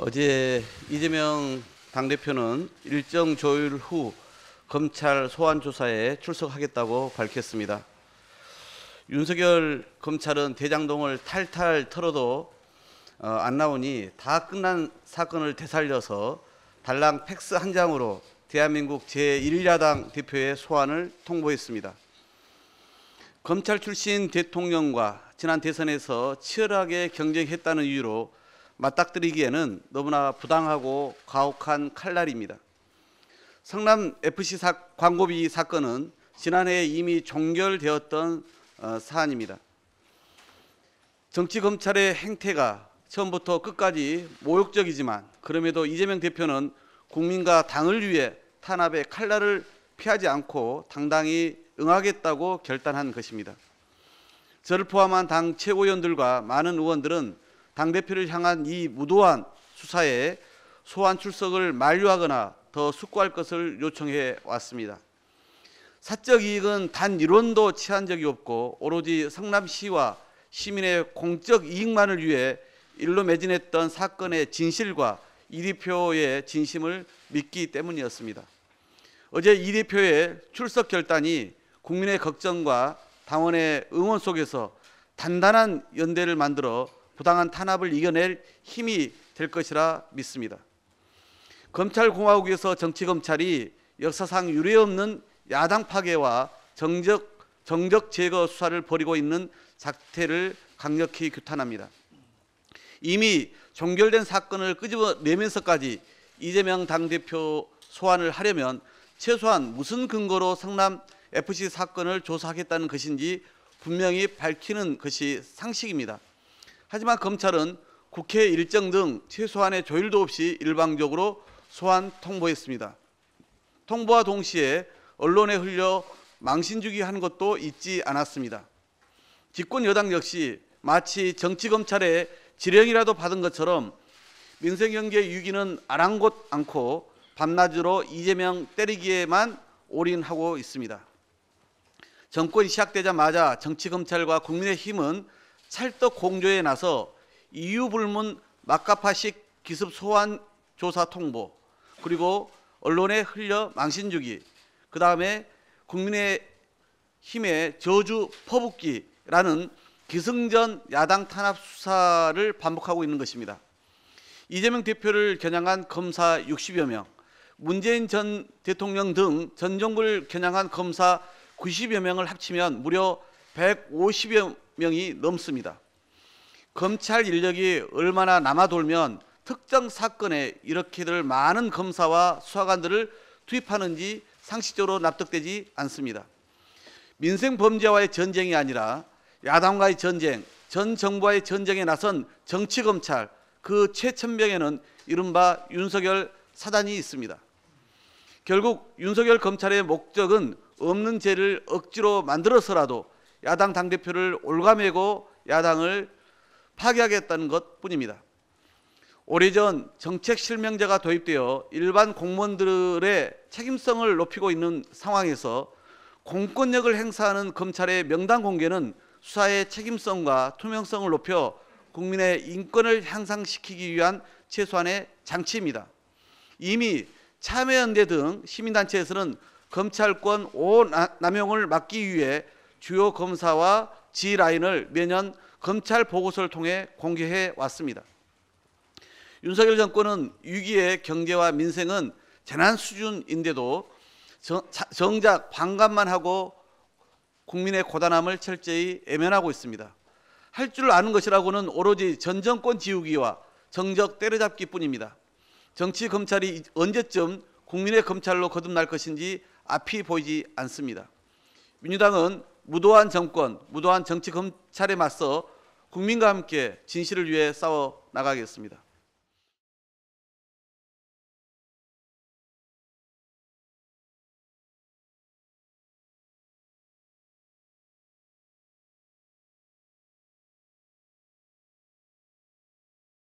어제 이재명 당대표는 일정 조율 후 검찰 소환 조사에 출석하겠다고 밝혔습니다. 윤석열 검찰은 대장동을 탈탈 털어도 안 나오니 다 끝난 사건을 되살려서 달랑 팩스 한 장으로 대한민국 제1야당 대표의 소환을 통보했습니다. 검찰 출신 대통령과 지난 대선에서 치열하게 경쟁했다는 이유로 맞닥뜨리기에는 너무나 부당하고 가혹한 칼날입니다. 성남FC 광고비 사건은 지난해 이미 종결되었던 사안입니다. 정치검찰의 행태가 처음부터 끝까지 모욕적이지만 그럼에도 이재명 대표는 국민과 당을 위해 탄압의 칼날을 피하지 않고 당당히 응하겠다고 결단한 것입니다. 저를 포함한 당 최고위원들과 많은 의원들은 당대표를 향한 이 무도한 수사에 소환 출석을 만류하거나 더 숙고할 것을 요청해 왔습니다. 사적 이익은 단 1원도 취한 적이 없고 오로지 성남시와 시민의 공적 이익만을 위해 일로 매진했던 사건의 진실과 이 대표의 진심을 믿기 때문이었습니다. 어제 이 대표의 출석 결단이 국민의 걱정과 당원의 응원 속에서 단단한 연대를 만들어 부당한 탄압을 이겨낼 힘이 될 것이라 믿습니다. 검찰공화국에서 정치검찰이 역사상 유례없는 야당 파괴와 정적 제거 수사를 벌이고 있는 작태를 강력히 규탄합니다. 이미 종결된 사건을 끄집어내면서까지 이재명 당대표 소환을 하려면 최소한 무슨 근거로 성남FC 사건을 조사하겠다는 것인지 분명히 밝히는 것이 상식입니다. 하지만 검찰은 국회 일정 등 최소한의 조율도 없이 일방적으로 소환 통보했습니다. 통보와 동시에 언론에 흘려 망신주기 하는 것도 잊지 않았습니다. 집권 여당 역시 마치 정치검찰의 지령이라도 받은 것처럼 민생경제 위기는 아랑곳 않고 밤낮으로 이재명 때리기에만 올인하고 있습니다. 정권이 시작되자마자 정치검찰과 국민의힘은 찰떡 공조에 나서 이유불문 막가파식 기습 소환 조사 통보, 그리고 언론에 흘려 망신주기, 그 다음에 국민의힘의 저주 퍼붓기라는 기승전 야당 탄압 수사를 반복하고 있는 것입니다. 이재명 대표를 겨냥한 검사 60여 명, 문재인 전 대통령 등 전 정부를 겨냥한 검사 90여 명을 합치면 무려 150여 명이 넘습니다. 검찰 인력이 얼마나 남아돌면 특정 사건에 이렇게들 많은 검사와 수사관들을 투입하는지 상식적으로 납득되지 않습니다. 민생 범죄와의 전쟁이 아니라 야당과의 전쟁, 전 정부와의 전쟁에 나선 정치검찰, 그 최천병에는 이른바 윤석열 사단이 있습니다. 결국 윤석열 검찰의 목적은 없는 죄를 억지로 만들어서라도 야당 당대표를 올가매고 야당을 파괴하겠다는 것뿐입니다. 오래전 정책 실명제가 도입되어 일반 공무원들의 책임성을 높이고 있는 상황에서 공권력을 행사하는 검찰의 명단 공개는 수사의 책임성과 투명성을 높여 국민의 인권을 향상시키기 위한 최소한의 장치입니다. 이미 참여연대 등 시민단체에서는 검찰권 오남용을 막기 위해 주요 검사와 지라인을 매년 검찰 보고서를 통해 공개해 왔습니다. 윤석열 정권은 위기의 경제와 민생은 재난 수준인데도 정작 방관만 하고 국민의 고단함을 철저히 외면하고 있습니다. 할 줄 아는 것이라고는 오로지 전 정권 지우기와 정적 때려잡기뿐입니다. 정치 검찰이 언제쯤 국민의 검찰로 거듭날 것인지 앞이 보이지 않습니다. 민주당은 무도한 정권, 무도한 정치 검찰에 맞서 국민과 함께 진실을 위해 싸워 나가겠습니다.